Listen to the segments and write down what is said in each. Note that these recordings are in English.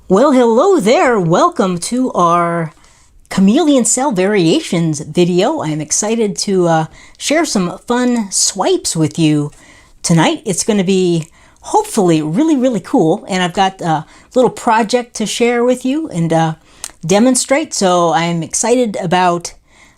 Well, hello there. Welcome to our Chameleon Cell Variations video. I'm excited to share some fun swipes with you tonight. It's going to be hopefully really cool, and I've got a little project to share with you and demonstrate. So I'm excited about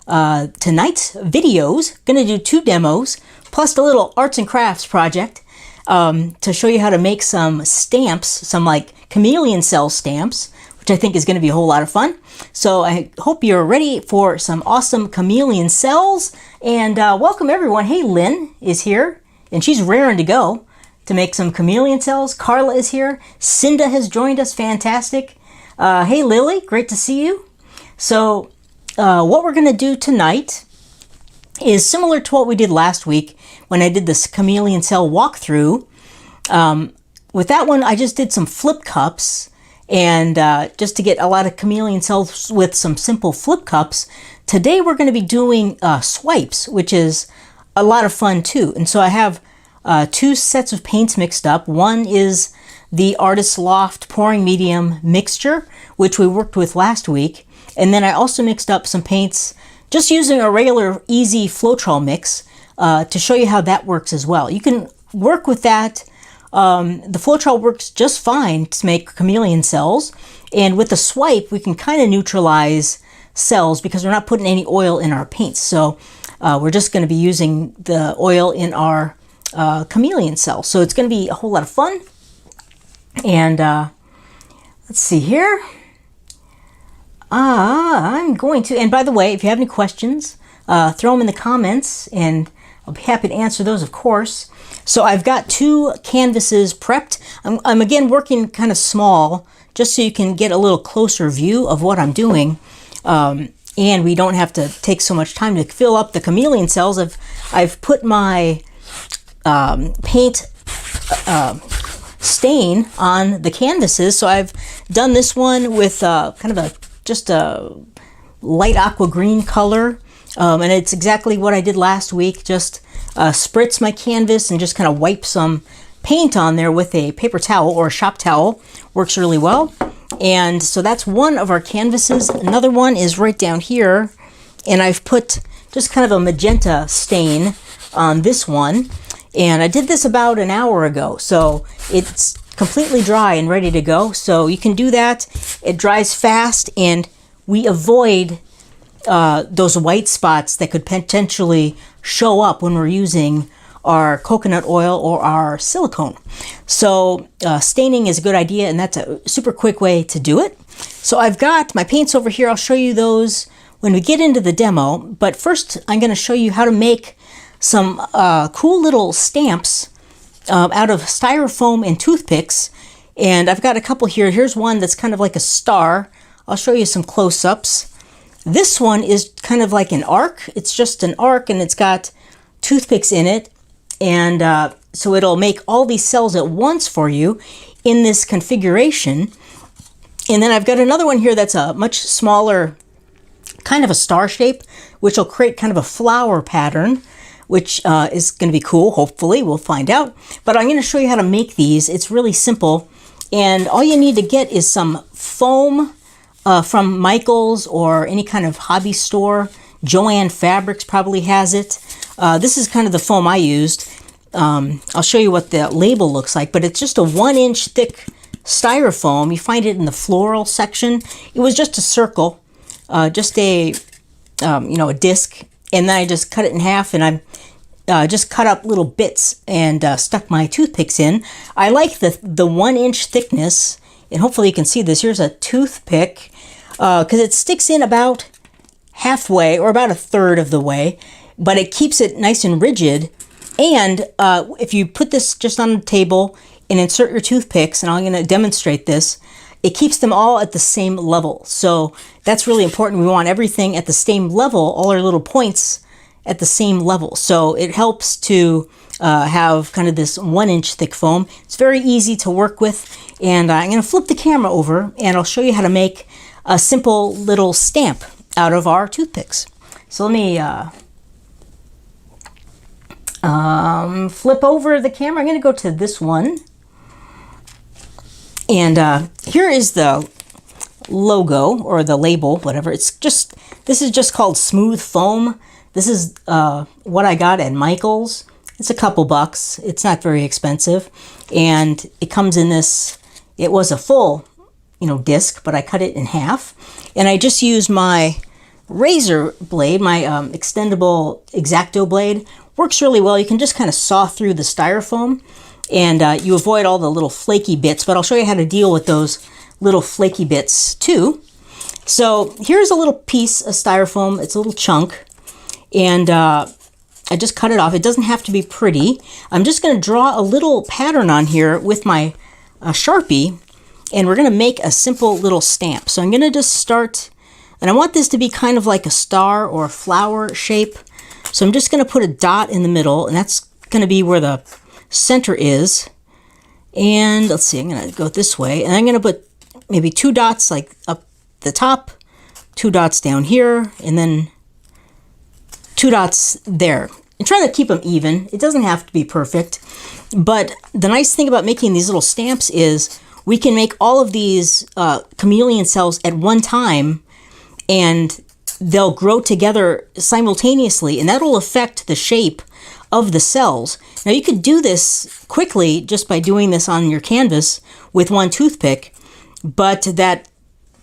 tonight's videos. Going to do 2 demos plus a little arts and crafts project to show you how to make some stamps, some like Chameleon Cell stamps, which I think is going to be a whole lot of fun. So I hope you're ready for some awesome Chameleon Cells, and welcome everyone. Hey, Lynn is here, and she's raring to go to make some Chameleon Cells. Carla is here. Cinda has joined us. Fantastic. Hey, Lily, great to see you. So what we're going to do tonight is similar to what we did last week when I did this Chameleon Cell walkthrough. With that one, I just did some flip cups, and just to get a lot of Chameleon Cells with some simple flip cups. Today we're going to be doing swipes, which is a lot of fun too. And so I have 2 sets of paints mixed up. One is the Artist Loft Pouring Medium mixture, which we worked with last week. And then I also mixed up some paints just using a regular easy Floetrol mix to show you how that works as well. You can work with that. The Floetrol works just fine to make Chameleon Cells, and with the swipe we can kind of neutralize cells because we're not putting any oil in our paints. So we're just going to be using the oil in our Chameleon Cell. So it's going to be a whole lot of fun. And let's see here. I'm going to, and by the way, if you have any questions, throw them in the comments, and I'll be happy to answer those, of course. So I've got 2 canvases prepped. I'm again working kind of small, just so you can get a little closer view of what I'm doing. And we don't have to take so much time to fill up the Chameleon Cells. I've put my paint stain on the canvases. So I've done this one with kind of just a light aqua green color. And it's exactly what I did last week. Just spritz my canvas and just kind of wipe some paint on there with a paper towel or a shop towel. Works really well. And so that's one of our canvases. Another one is right down here, and I've put just kind of a magenta stain on this one. And I did this about an hour ago, so it's completely dry and ready to go. So you can do that. It dries fast, and we avoid those white spots that could potentially show up when we're using our coconut oil or our silicone. So staining is a good idea, and that's a super quick way to do it. So I've got my paints over here. I'll show you those when we get into the demo, but first I'm going to show you how to make some cool little stamps out of styrofoam and toothpicks. And I've got a couple here. Here's one that's kind of like a star. I'll show you some close-ups. This one is kind of like an arc. It's just an arc, and it's got toothpicks in it. And so it'll make all these cells at once for you in this configuration. And then I've got another one here that's a much smaller, kind of a star shape, which will create kind of a flower pattern, which is going to be cool, hopefully. We'll find out. But I'm going to show you how to make these. It's really simple. And all you need to get is some foam from Michael's or any kind of hobby store. Joann Fabrics probably has it. This is kind of the foam I used. I'll show you what the label looks like, but it's just a 1-inch thick styrofoam. You find it in the floral section. It was just a circle, just a a disc, and then I just cut it in half, and I just cut up little bits and stuck my toothpicks in. I like the 1-inch thickness, and hopefully you can see this. Here's a toothpick, because it sticks in about halfway or about a third of the way, but it keeps it nice and rigid. And if you put this just on the table and insert your toothpicks, and I'm going to demonstrate this, it keeps them all at the same level. So that's really important. We want everything at the same level, all our little points at the same level. So it helps to have kind of this 1-inch thick foam. It's very easy to work with. And I'm going to flip the camera over, and I'll show you how to make a simple little stamp out of our toothpicks. So let me flip over the camera. I'm going to go to this one. And here is the logo, or the label, whatever. This is just called Smooth Foam. This is what I got at Michael's. It's a couple bucks. It's not very expensive. And it comes in this, it was a full, disc, but I cut it in half. And I just used my razor blade, my extendable X-Acto blade. Works really well. You can just kind of saw through the styrofoam, and you avoid all the little flaky bits, but I'll show you how to deal with those little flaky bits too. So here's a little piece of styrofoam. It's a little chunk, and I just cut it off. It doesn't have to be pretty. I'm just going to draw a little pattern on here with my Sharpie, and we're going to make a simple little stamp. So I'm going to just start, and I want this to be kind of like a star or a flower shape. So I'm just going to put a dot in the middle, and that's going to be where the center is. And let's see, I'm going to go this way, and I'm going to put maybe 2 dots like up the top, 2 dots down here, and then 2 dots there. And try to keep them even. It doesn't have to be perfect. But the nice thing about making these little stamps is we can make all of these chameleon cells at one time, and they'll grow together simultaneously, and that'll affect the shape of the cells. Now you could do this quickly just by doing this on your canvas with one toothpick, but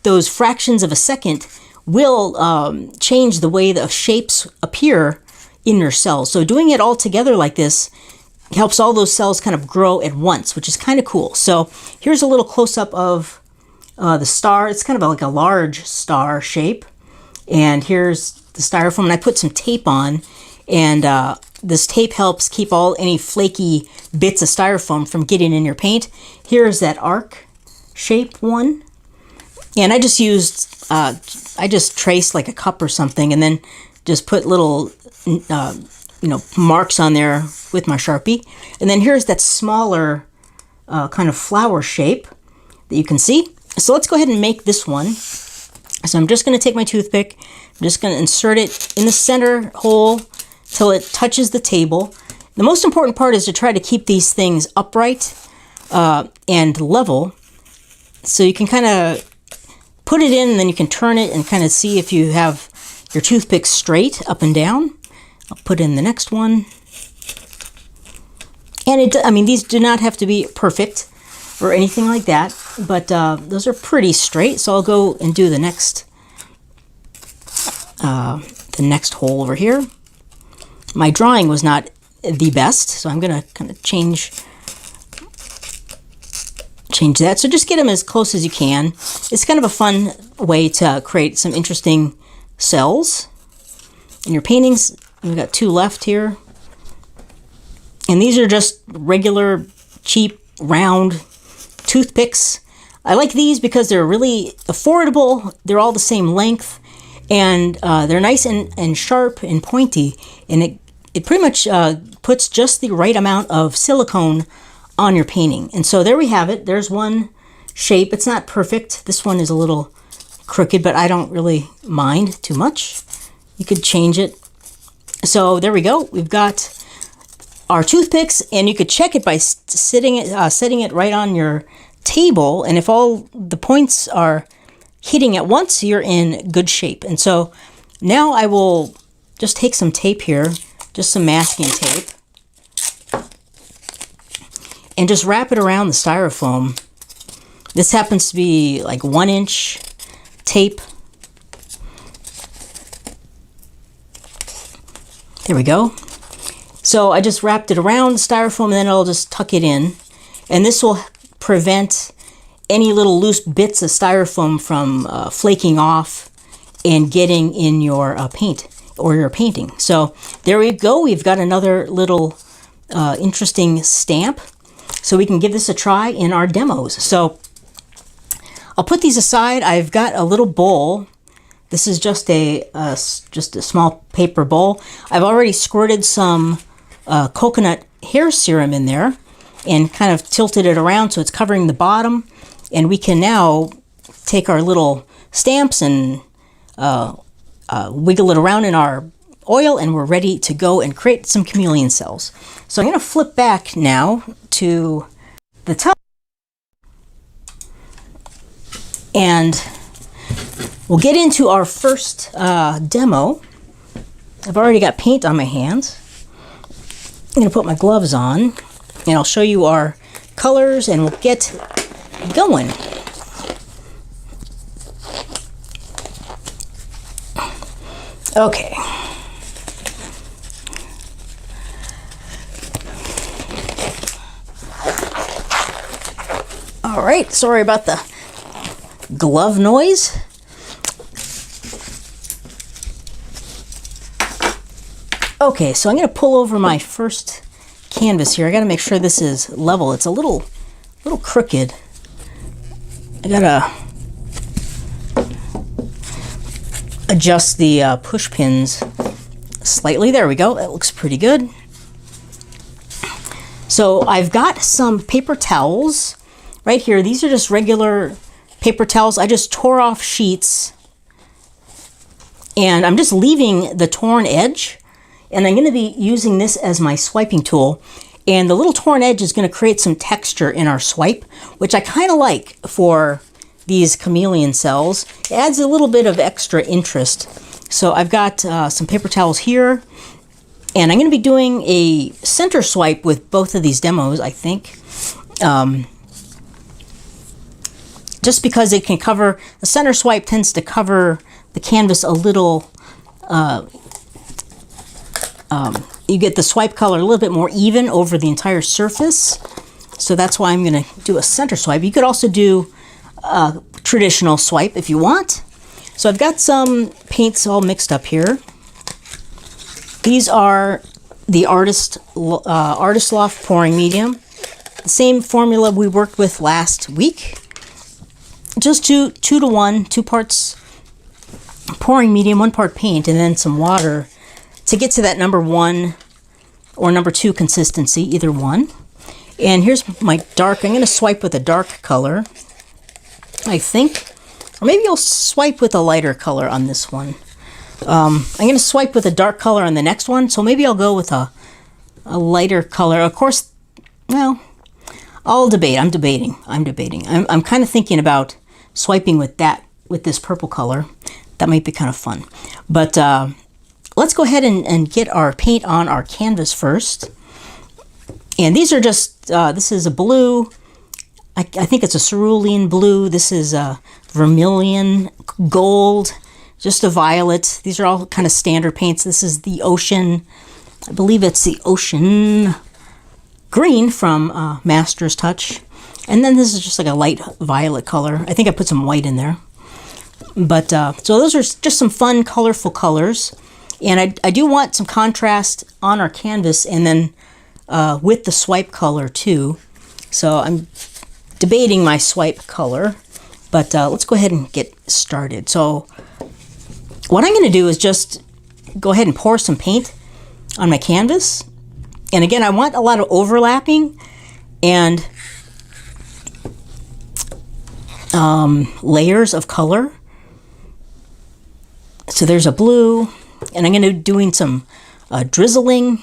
those fractions of a second will change the way the shapes appear in your cells. So doing it all together like this helps all those cells kind of grow at once, which is kind of cool. So here's a little close-up of the star. It's kind of like a large star shape. And here's the styrofoam, and I put some tape on, and this tape helps keep any flaky bits of styrofoam from getting in your paint. Here's that arc shape one, and I just used, I just traced like a cup or something, and then just put little, marks on there with my Sharpie. And then here's that smaller kind of flower shape that you can see. So let's go ahead and make this one. So I'm just going to take my toothpick, I'm just going to insert it in the center hole till it touches the table. The most important part is to try to keep these things upright and level. So you can kind of put it in, and then you can turn it and kind of see if you have your toothpick straight up and down. I'll put in the next one. And these do not have to be perfect or anything like that, but those are pretty straight. So I'll go and do the next hole over here. My drawing was not the best, so I'm gonna kind of change that. So just get them as close as you can. It's kind of a fun way to create some interesting cells in your paintings. We've got 2 left here, and these are just regular cheap round toothpicks. I like these because they're really affordable. They're all the same length, and they're nice and sharp and pointy, and it pretty much puts just the right amount of silicone on your painting. And so there we have it. There's one shape. It's not perfect. This one is a little crooked, but I don't really mind too much. You could change it. So there we go. We've got our toothpicks, and you could check it by setting it right on your table, and if all the points are hitting at once, you're in good shape. And so now I will just take some tape here, just some masking tape, and just wrap it around the styrofoam. This happens to be like 1-inch tape. There we go. So I just wrapped it around the styrofoam, and then I'll just tuck it in. And this will prevent any little loose bits of styrofoam from flaking off and getting in your paint or your painting. So there we go. We've got another little interesting stamp. So we can give this a try in our demos. So I'll put these aside. I've got a little bowl. This is just a small paper bowl. I've already squirted some coconut hair serum in there and kind of tilted it around so it's covering the bottom. And we can now take our little stamps and wiggle it around in our oil, and we're ready to go and create some chameleon cells. So I'm going to flip back now to the top. And we'll get into our first demo. I've already got paint on my hands. I'm going to put my gloves on, and I'll show you our colors, and we'll get going. Okay. All right, sorry about the glove noise. Okay, so I'm going to pull over my first canvas here. I got to make sure this is level. It's a little crooked. I got to adjust the push pins slightly. There we go. That looks pretty good. So I've got some paper towels right here. These are just regular paper towels. I just tore off sheets, and I'm just leaving the torn edge, and I'm going to be using this as my swiping tool. And the little torn edge is going to create some texture in our swipe, which I kind of like for these chameleon cells. It adds a little bit of extra interest. So I've got some paper towels here, and I'm going to be doing a center swipe with both of these demos, I think. Just because it can cover, the center swipe tends to cover the canvas a little, you get the swipe color a little bit more even over the entire surface. So that's why I'm going to do a center swipe. You could also do a traditional swipe if you want. So I've got some paints all mixed up here. These are the Artist Loft pouring medium. The same formula we worked with last week. Just 2 to 1, 2 parts pouring medium, 1 part paint, and then some water to get to that number 1 or number 2 consistency, either one. And here's my dark. I'm going to swipe with a dark color, I think. Or maybe I'll swipe with a lighter color on this one. I'm going to swipe with a dark color on the next one, so maybe I'll go with a lighter color. Of course, well, I'll debate. I'm debating. I'm kind of thinking about swiping with this purple color. That might be kind of fun. But let's go ahead and get our paint on our canvas first. And these are just, this is a blue. I think it's a cerulean blue. This is a vermilion, gold, just a violet. These are all kind of standard paints. This is the ocean. I believe it's the ocean green from Master's Touch. And then this is just like a light violet color. I think I put some white in there. But so those are just some fun, colorful colors. And I do want some contrast on our canvas and then with the swipe color too. So I'm debating my swipe color. But let's go ahead and get started. So what I'm going to do is just go ahead and pour some paint on my canvas. And again, I want a lot of overlapping and layers of color. So there's a blue, and I'm going to be doing some drizzling.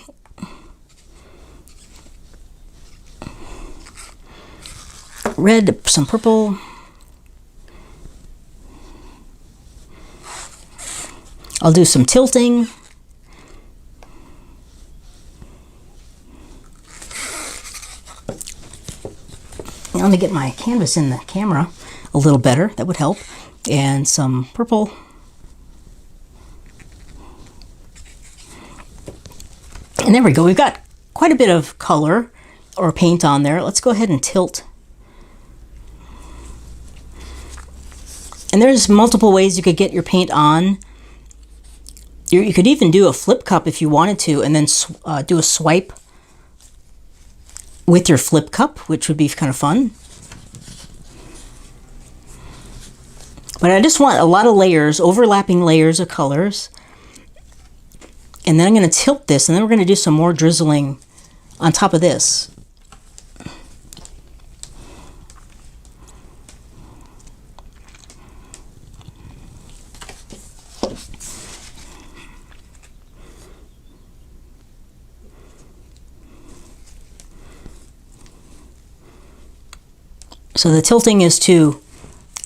Red, some purple. I'll do some tilting. Let me get my canvas in the camera a little better. That would help. And some purple. And there we go. We've got quite a bit of color or paint on there. Let's go ahead and tilt. And there's multiple ways you could get your paint on. You could even do a flip cup if you wanted to, and then do a swipe with your flip cup, which would be kind of fun. But I just want a lot of layers, overlapping layers of colors. And then I'm going to tilt this, and then we're going to do some more drizzling on top of this. So the tilting is to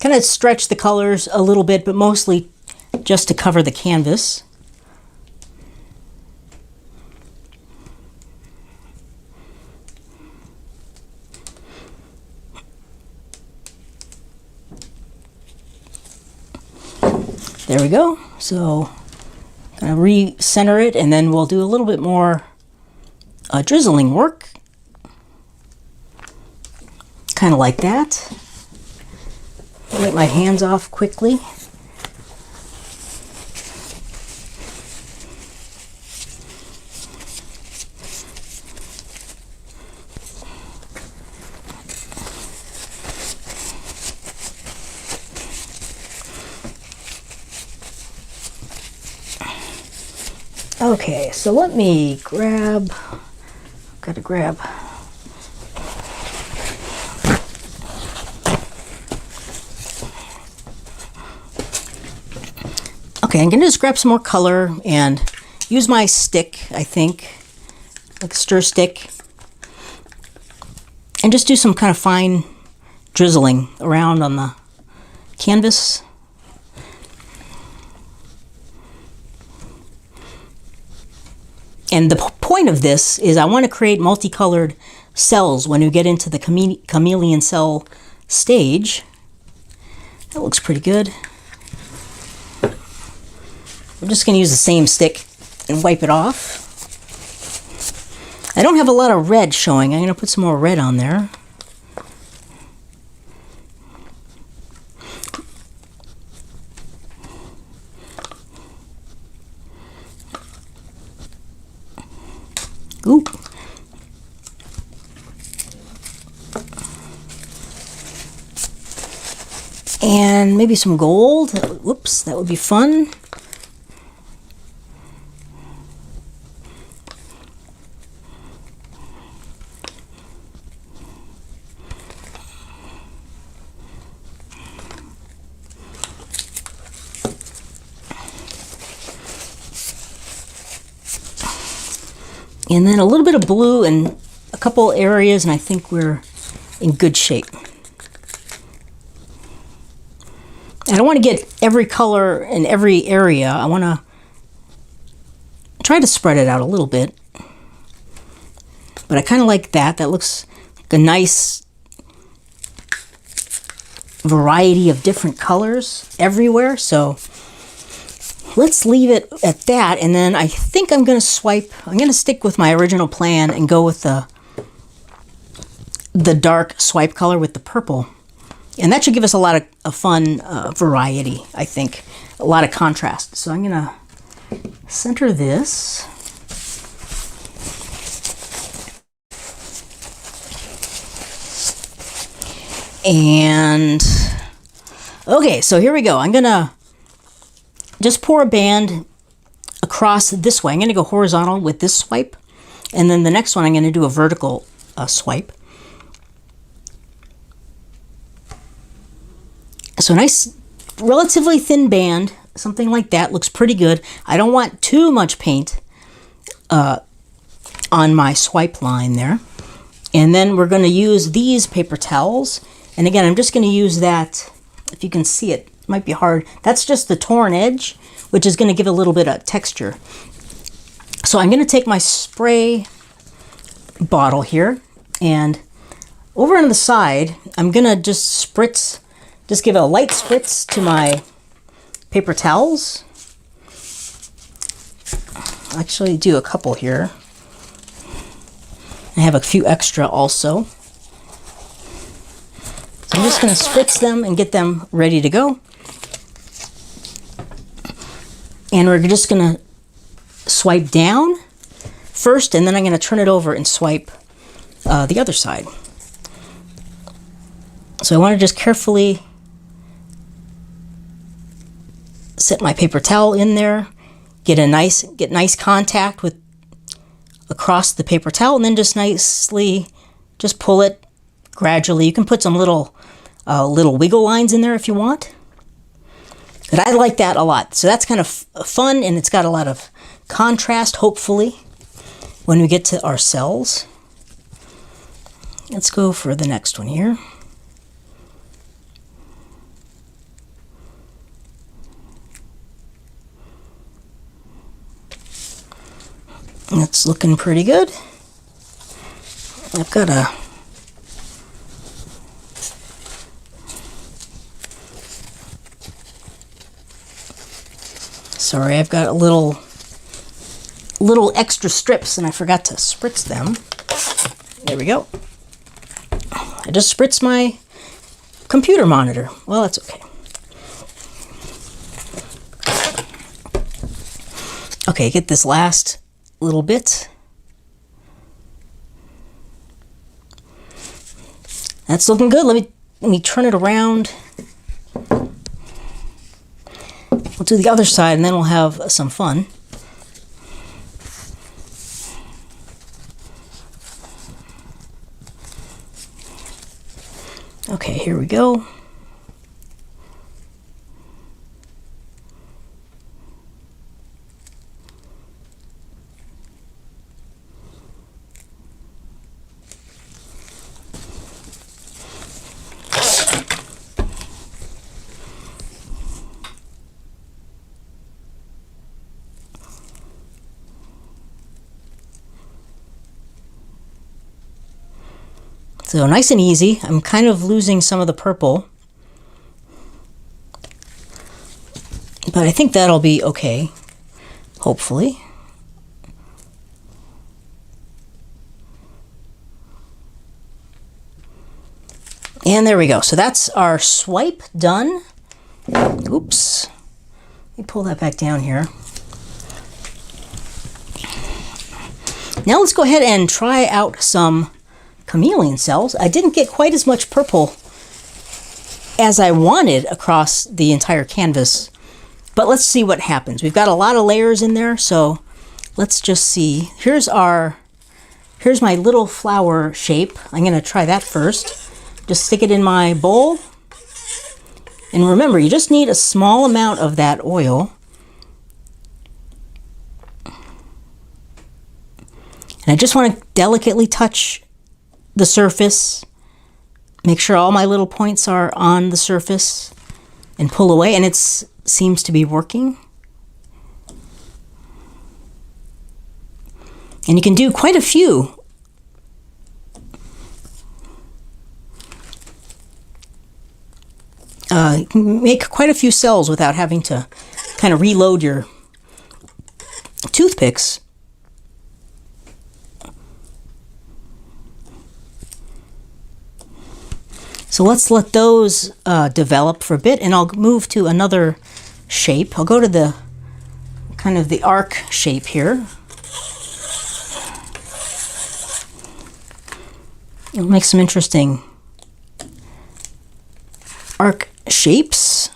kind of stretch the colors a little bit, but mostly just to cover the canvas. There we go. So I'm going to re-center it, and then we'll do a little bit more drizzling work. Kind of like that. Get my hands off quickly. Okay, so let me grab, gotta grab. Okay, I'm gonna just grab some more color and use my stick, I think, like a stir stick, and just do some kind of fine drizzling around on the canvas. And the point of this is I want to create multicolored cells when you get into the chameleon cell stage. That looks pretty good. I'm just going to use the same stick and wipe it off. I don't have a lot of red showing. I'm going to put some more red on there. Ooh. And maybe some gold. Whoops, that would be fun. And then a little bit of blue in a couple areas, and I think we're in good shape. I don't want to get every color in every area. I want to try to spread it out a little bit. But I kind of like that. That looks like a nice variety of different colors everywhere. So let's leave it at that, and then I think I'm going to swipe. I'm going to stick with my original plan and go with the dark swipe color with the purple. And that should give us a lot of fun variety, I think. A lot of contrast. So I'm going to center this. And, okay, so here we go. I'm going to just pour a band across this way. I'm going to go horizontal with this swipe, and then the next one I'm going to do a vertical swipe. So nice, relatively thin band, something like that looks pretty good. I don't want too much paint on my swipe line there. And then we're going to use these paper towels. And again, I'm just going to use that, if you can see it, might be hard. That's just the torn edge, which is going to give a little bit of texture. So I'm going to take my spray bottle here, and over on the side, I'm going to just spritz, just give a light spritz to my paper towels. I'll actually do a couple here. I have a few extra also. So I'm just going to spritz them and get them ready to go. And we're just going to swipe down first, and then I'm going to turn it over and swipe the other side. So I want to just carefully set my paper towel in there, get nice contact with across the paper towel, and then just nicely just pull it gradually. You can put some little wiggle lines in there if you want. But I like that a lot. So that's kind of fun, and it's got a lot of contrast, hopefully, when we get to our cells. Let's go for the next one here. It's looking pretty good. I've got a sorry, I've got a little extra strips and I forgot to spritz them. There we go. I just spritzed my computer monitor. Well, that's okay. Okay, get this last little bit. That's looking good. Let me turn it around. We'll do the other side and then we'll have some fun. Okay, here we go. So nice and easy. I'm kind of losing some of the purple, but I think that'll be okay, hopefully. And there we go. So that's our swipe done. Oops. Let me pull that back down here. Now let's go ahead and try out some chameleon cells. I didn't get quite as much purple as I wanted across the entire canvas, but let's see what happens. We've got a lot of layers in there, so let's just see. Here's my little flower shape. I'm going to try that first. Just stick it in my bowl. And remember, you just need a small amount of that oil. And I just want to delicately touch the surface, make sure all my little points are on the surface, and pull away, and it seems to be working. And you can do quite a few. You can make quite a few cells without having to kind of reload your toothpicks. So let's let those develop for a bit, and I'll move to another shape. I'll go to the kind of the arc shape here. It'll make some interesting arc shapes.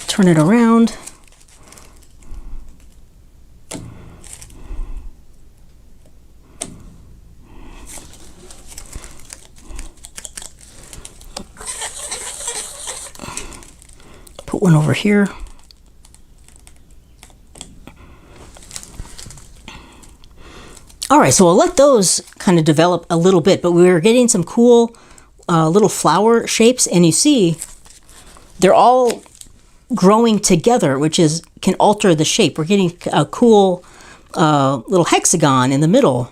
Turn it around. Put one over here. All right, so we'll let those kind of develop a little bit, but we're getting some cool little flower shapes, and you see they're all growing together, which can alter the shape. We're getting a cool little hexagon in the middle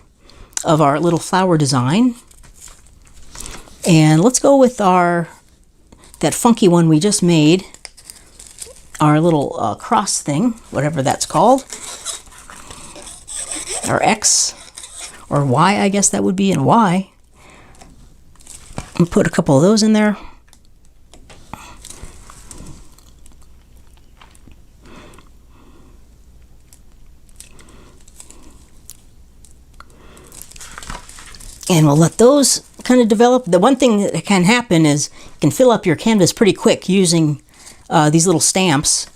of our little flower design. And let's go with that funky one we just made, our little cross thing, whatever that's called, or X, or Y, I guess that would be, and Y. And put a couple of those in there. And we'll let those kind of develop. The one thing that can happen is you can fill up your canvas pretty quick using these little stamps.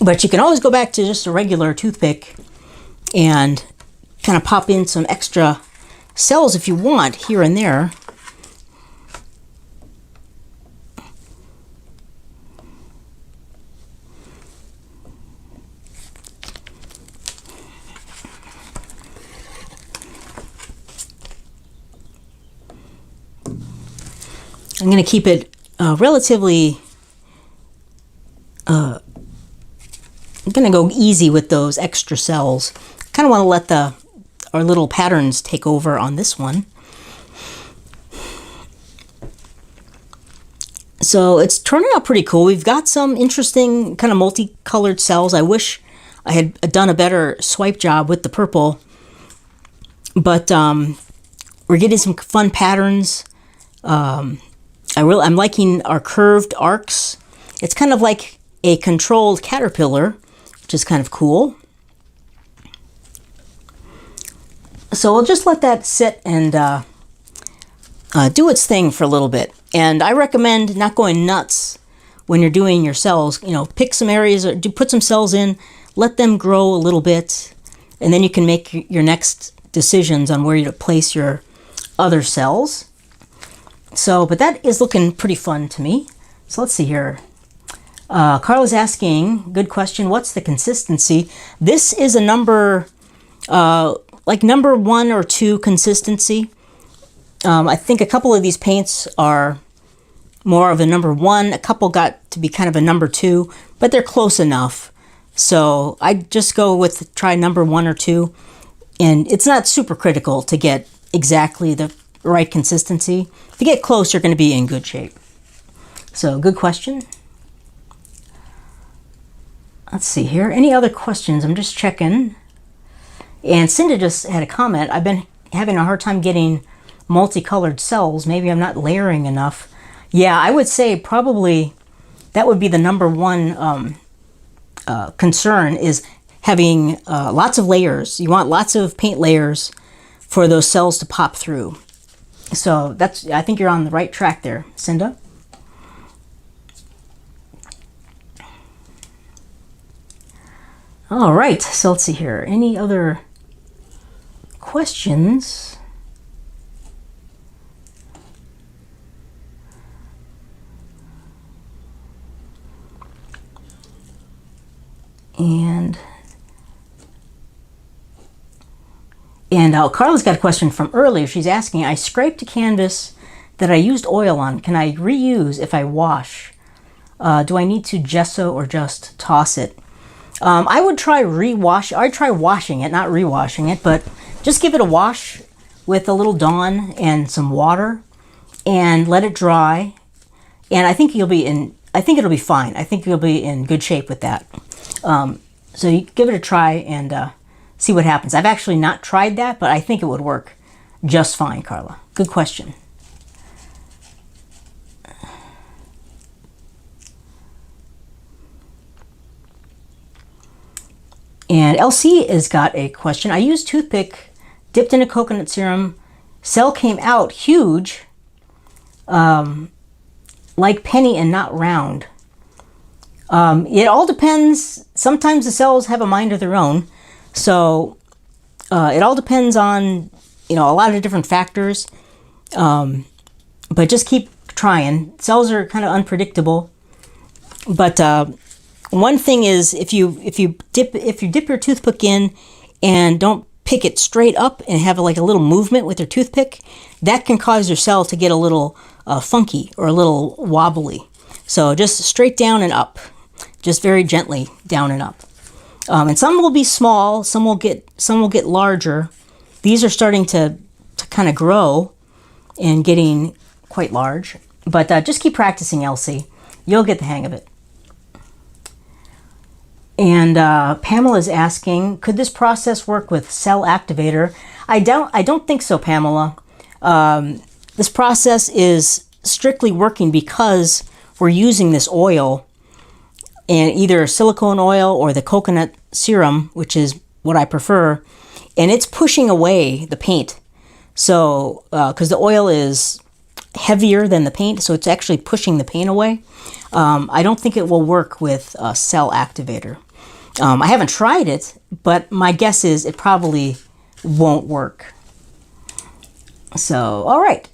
But you can always go back to just a regular toothpick and kind of pop in some extra cells if you want here and there. I'm going to keep it relatively, I'm going to go easy with those extra cells. Kind of want to let our little patterns take over on this one. So it's turning out pretty cool. We've got some interesting kind of multicolored cells. I wish I had done a better swipe job with the purple, but we're getting some fun patterns. I'm liking our curved arcs. It's kind of like a controlled caterpillar, which is kind of cool. So we'll just let that sit and do its thing for a little bit. And I recommend not going nuts when you're doing your cells. You know, pick some areas, or put some cells in, let them grow a little bit, and then you can make your next decisions on where to place your other cells. So, but that is looking pretty fun to me. So let's see here. Carla's asking, good question, what's the consistency? This is a number, like number 1 or 2 consistency. I think a couple of these paints are more of a number 1. A couple got to be kind of a number 2, but they're close enough. So I just go with try number 1 or 2. And it's not super critical to get exactly the right consistency. If you get close, you're going to be in good shape. So good question. Let's see here. Any other questions? I'm just checking. And Cinda just had a comment. I've been having a hard time getting multicolored cells. Maybe I'm not layering enough. Yeah, I would say probably that would be the number 1 concern, is having lots of layers. You want lots of paint layers for those cells to pop through. So I think you're on the right track there, Cinda. All right, so let's see here. Any other questions? And Carla's got a question from earlier. She's asking, I scraped a canvas that I used oil on. Can I reuse if I wash? Do I need to gesso or just toss it? I would try I'd try washing it, not rewashing it, but just give it a wash with a little Dawn and some water and let it dry. And I think it'll be fine. I think you'll be in good shape with that. So you give it a try and see what happens. I've actually not tried that, but I think it would work just fine, Carla. Good question. And LC has got a question. I used toothpick, dipped in a coconut serum. Cell came out huge, like penny and not round. It all depends. Sometimes the cells have a mind of their own. So it all depends on, a lot of different factors. But just keep trying. Cells are kind of unpredictable. But one thing is, if you dip your toothpick in and don't pick it straight up and have like a little movement with your toothpick, that can cause your cell to get a little funky or a little wobbly. So just straight down and up, just very gently down and up. And some will be small, some will get larger. These are starting to kind of grow and getting quite large. But just keep practicing, Elsie. You'll get the hang of it. And Pamela's asking, could this process work with cell activator? I don't think so, Pamela. This process is strictly working because we're using this oil, and either silicone oil or the coconut serum, which is what I prefer, and it's pushing away the paint. So, because the oil is heavier than the paint, so it's actually pushing the paint away. I don't think it will work with a cell activator. I haven't tried it, but my guess is it probably won't work. So, all right.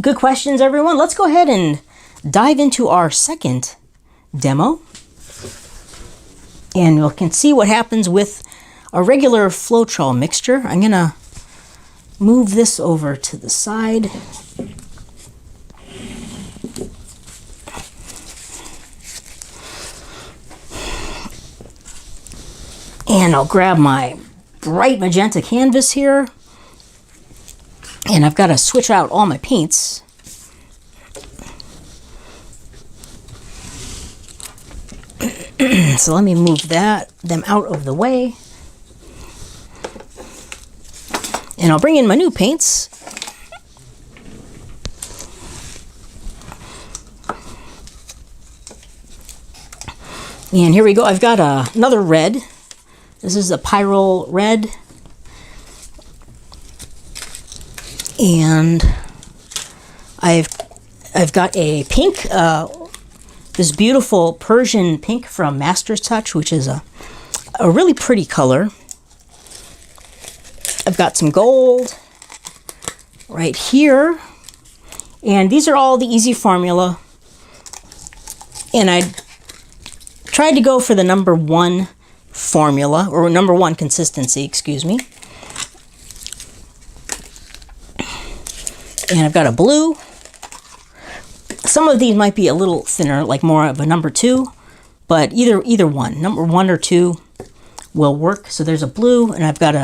Good questions, everyone. Let's go ahead and dive into our second demo. And we can see what happens with a regular Floetrol mixture. I'm going to move this over to the side. And I'll grab my bright magenta canvas here. And I've got to switch out all my paints. So let me move them out of the way. And I'll bring in my new paints. And here we go. I've got another red. This is a Pyrrole red. And I've got a pink, this beautiful Persian pink from Master's Touch, which is a really pretty color. I've got some gold right here. And these are all the easy formula. And I tried to go for the #1 formula, or #1 consistency, excuse me. And I've got a blue. Some of these might be a little thinner, like more of a #2, but either one, #1 or 2 will work. So there's a blue, and I've got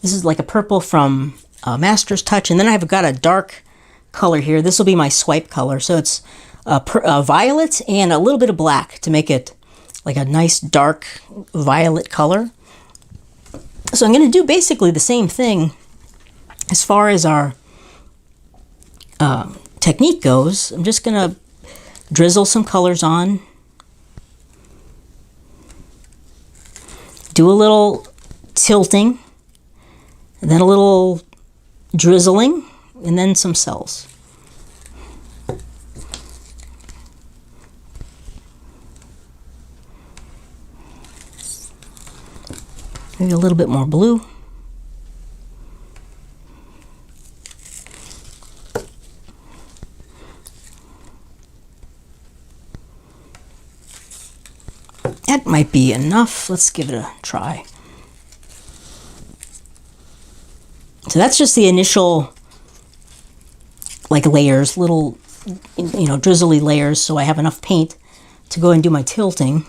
this is like a purple from Master's Touch, and then I've got a dark color here. This will be my swipe color. So it's a violet and a little bit of black to make it like a nice dark violet color. So I'm going to do basically the same thing as far as our technique goes. I'm just going to drizzle some colors on, do a little tilting, and then a little drizzling, and then some cells. Maybe a little bit more blue. That might be enough. Let's give it a try. So that's just the initial, like, layers, little, drizzly layers, so I have enough paint to go and do my tilting.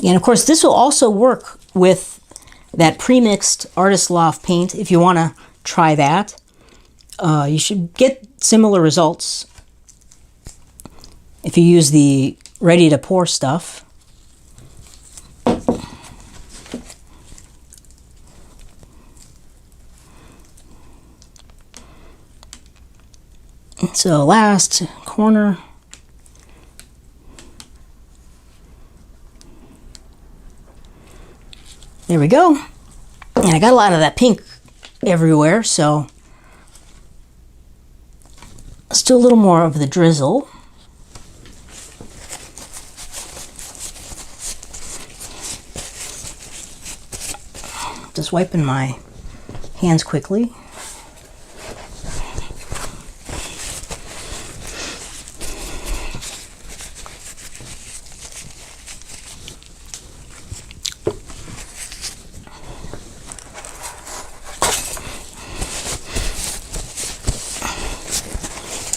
And of course, this will also work with that pre-mixed Artist Loft paint if you want to try that. You should get similar results if you use the ready-to-pour stuff. So last corner. There we go. And I got a lot of that pink everywhere, so let's do a little more of the drizzle. Just wiping my hands quickly.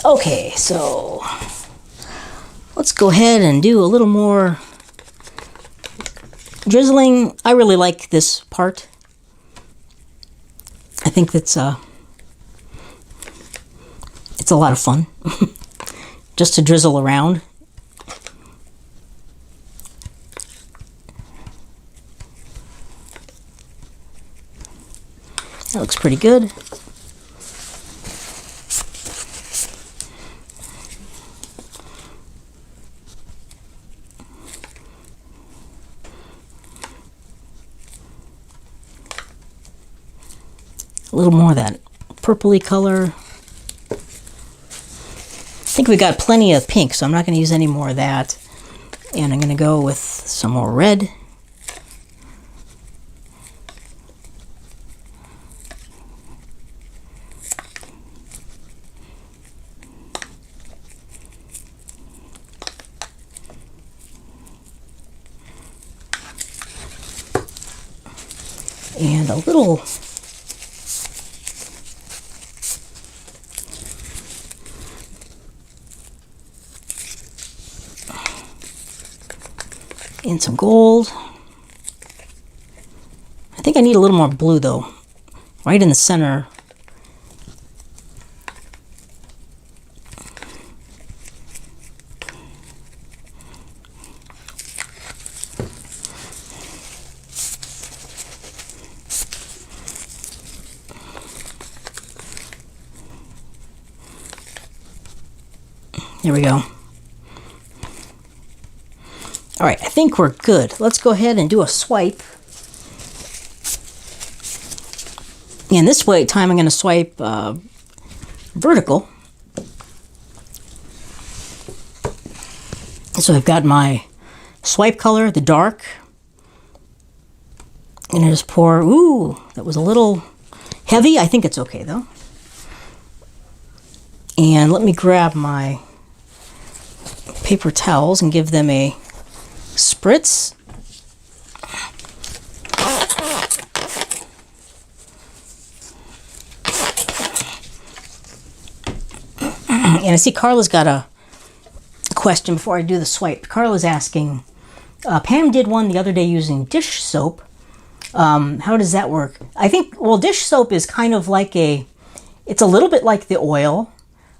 Okay, so let's go ahead and do a little more drizzling. I really like this part. I think it's a lot of fun just to drizzle around. That looks pretty good. A little more of that purpley color. I think we got plenty of pink, so I'm not going to use any more of that. And I'm going to go with some more red. and a little and some gold. I think I need a little more blue though, right in the center. There we go. All right, I think we're good. Let's go ahead and do a swipe. And this time I'm going to swipe vertical. So I've got my swipe color, the dark. And I just pour, ooh, that was a little heavy. I think it's okay though. And let me grab my paper towels and give them a spritz. And I see Carla's got a question before I do the swipe. Carla's asking, Pam did one the other day using dish soap. How does that work? I think, well, dish soap is kind of like it's a little bit like the oil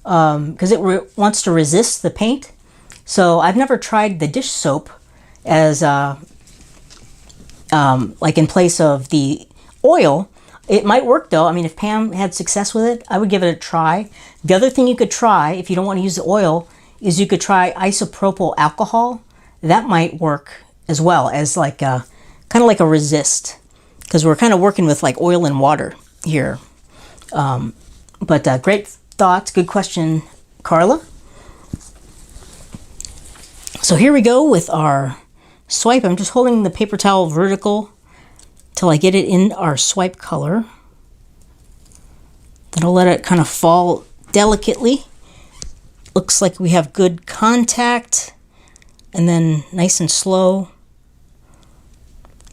because it wants to resist the paint. So I've never tried the dish soap as like in place of the oil. It might work though. I mean, if Pam had success with it, I would give it a try. The other thing you could try, if you don't want to use the oil, is you could try isopropyl alcohol. That might work as well as like kind of like a resist, because we're kind of working with like oil and water here. But great thoughts, good question, Carla. So here we go with our swipe. I'm just holding the paper towel vertical till I get it in our swipe color. Then I'll let it kind of fall delicately. Looks like we have good contact. And then nice and slow.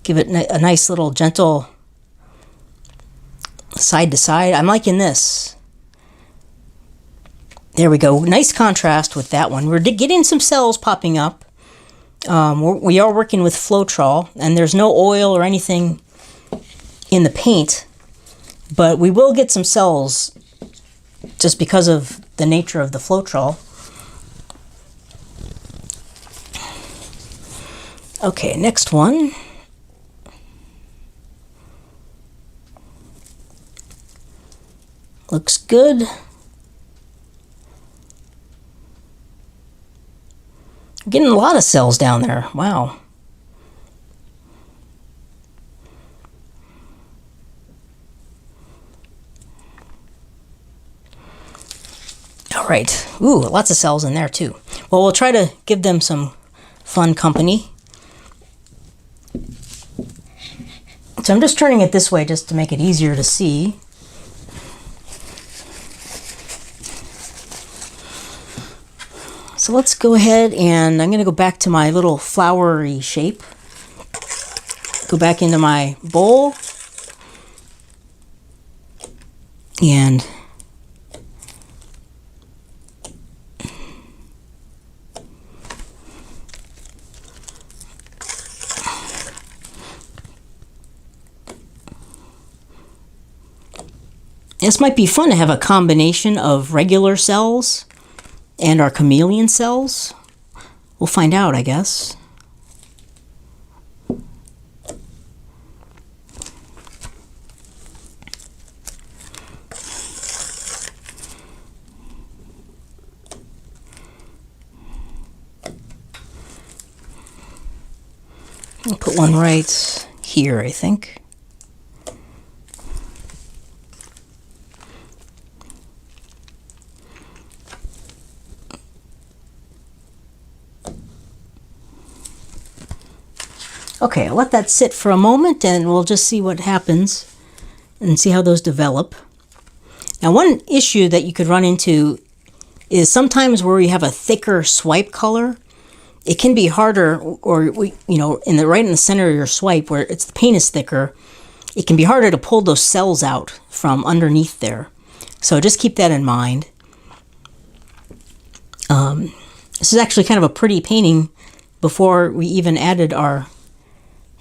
Give it a nice little gentle side to side. I'm liking this. There we go. Nice contrast with that one. We're getting some cells popping up. We are working with Floetrol, and there's no oil or anything in the paint, but we will get some cells just because of the nature of the Floetrol. Okay, next one. Looks good. Getting a lot of cells down there. Wow. All right. Ooh, lots of cells in there too. Well, we'll try to give them some fun company. So I'm just turning it this way just to make it easier to see. So let's go ahead and I'm going to go back to my little flowery shape. Go back into my bowl. And this might be fun to have a combination of regular cells and our chameleon cells. We'll find out, I guess. I'll put one right here, I think. Okay, I'll let that sit for a moment and we'll just see what happens and see how those develop. Now, one issue that you could run into is sometimes where you have a thicker swipe color, it can be harder, or right in the center of your swipe where the paint is thicker, it can be harder to pull those cells out from underneath there. So just keep that in mind. This is actually kind of a pretty painting before we even added our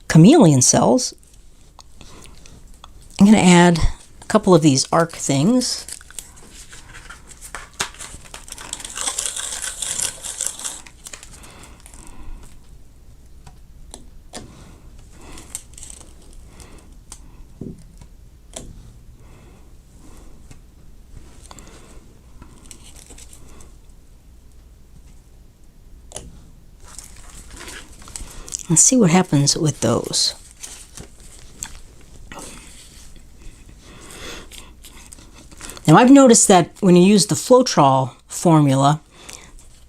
chameleon cells. I'm going to add a couple of these arc things. Let's see what happens with those. Now I've noticed that when you use the Floetrol formula,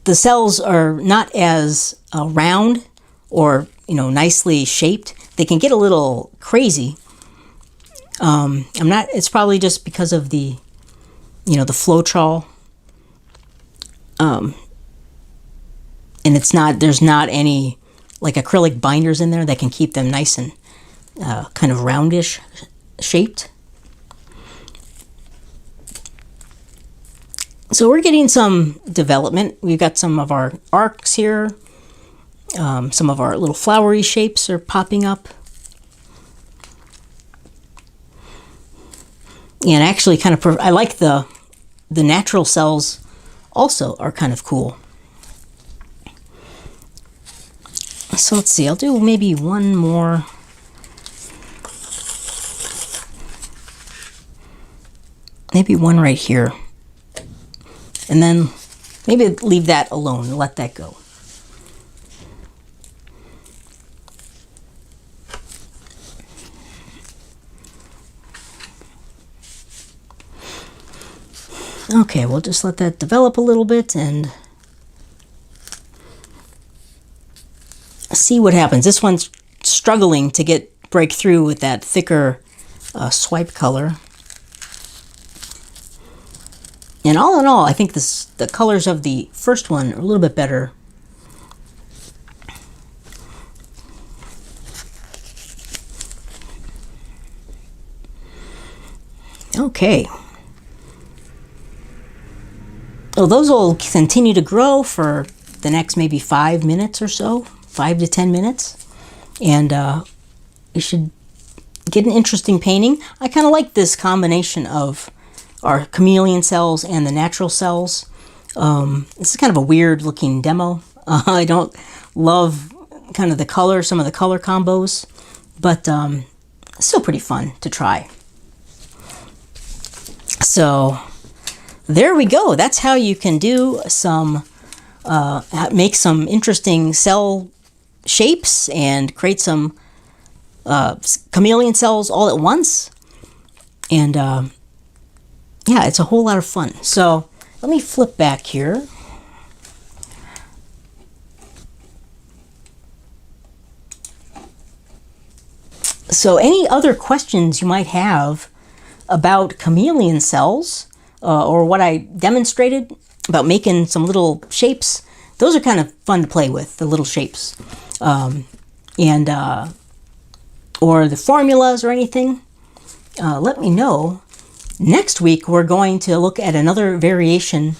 the cells are not as round or nicely shaped. They can get a little crazy. It's probably just because of the the Floetrol. And there's not any like acrylic binders in there that can keep them nice and kind of roundish shaped. So we're getting some development. We've got some of our arcs here. Some of our little flowery shapes are popping up. And actually I like the natural cells also are kind of cool. So let's see, I'll do maybe one more. Maybe one right here. And then maybe leave that alone and let that go. Okay, we'll just let that develop a little bit and see what happens. This one's struggling to break through with that thicker swipe color. And all in all, I think the colors of the first one are a little bit better. Okay. Well, those will continue to grow for the next maybe 5 minutes or so, 5 to 10 minutes. And you should get an interesting painting. I kind of like this combination of our chameleon cells and the natural cells. This is kind of a weird looking demo. I don't love kind of some of the color combos, but still pretty fun to try. So there we go. That's how you can do make some interesting cell shapes and create some chameleon cells all at once. And yeah, it's a whole lot of fun. So let me flip back here. So any other questions you might have about chameleon cells or what I demonstrated about making some little shapes, those are kind of fun to play with, the little shapes. Or the formulas or anything, let me know. Next week, we're going to look at another variation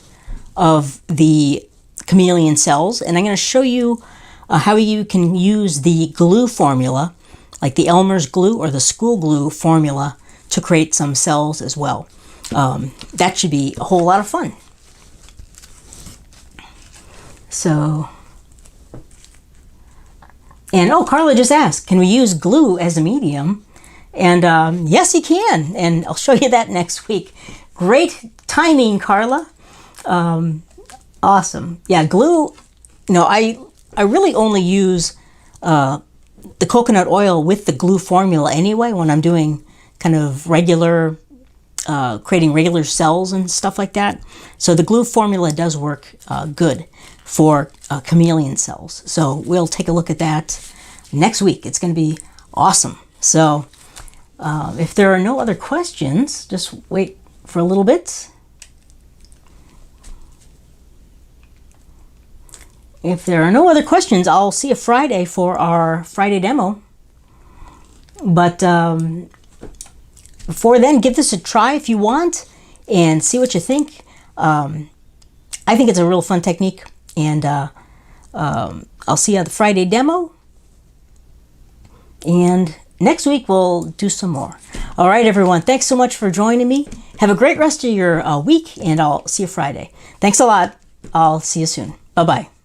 of the chameleon cells, and I'm going to show you how you can use the glue formula, like the Elmer's glue or the school glue formula, to create some cells as well. That should be a whole lot of fun. So, and Carla just asked, can we use glue as a medium? And yes, you can, and I'll show you that next week. Great timing, Carla. Awesome. Yeah, glue, I really only use the coconut oil with the glue formula anyway when I'm doing kind of regular, creating regular cells and stuff like that. So the glue formula does work good for chameleon cells. So we'll take a look at that next week. It's going to be awesome. So if there are no other questions, just wait for a little bit. If there are no other questions, I'll see you Friday for our Friday demo. But before then, give this a try if you want and see what you think. I think it's a real fun technique, and I'll see you on the Friday demo. And next week we'll do some more. All right, everyone. Thanks so much for joining me. Have a great rest of your week, and I'll see you Friday. Thanks a lot. I'll see you soon. Bye-bye.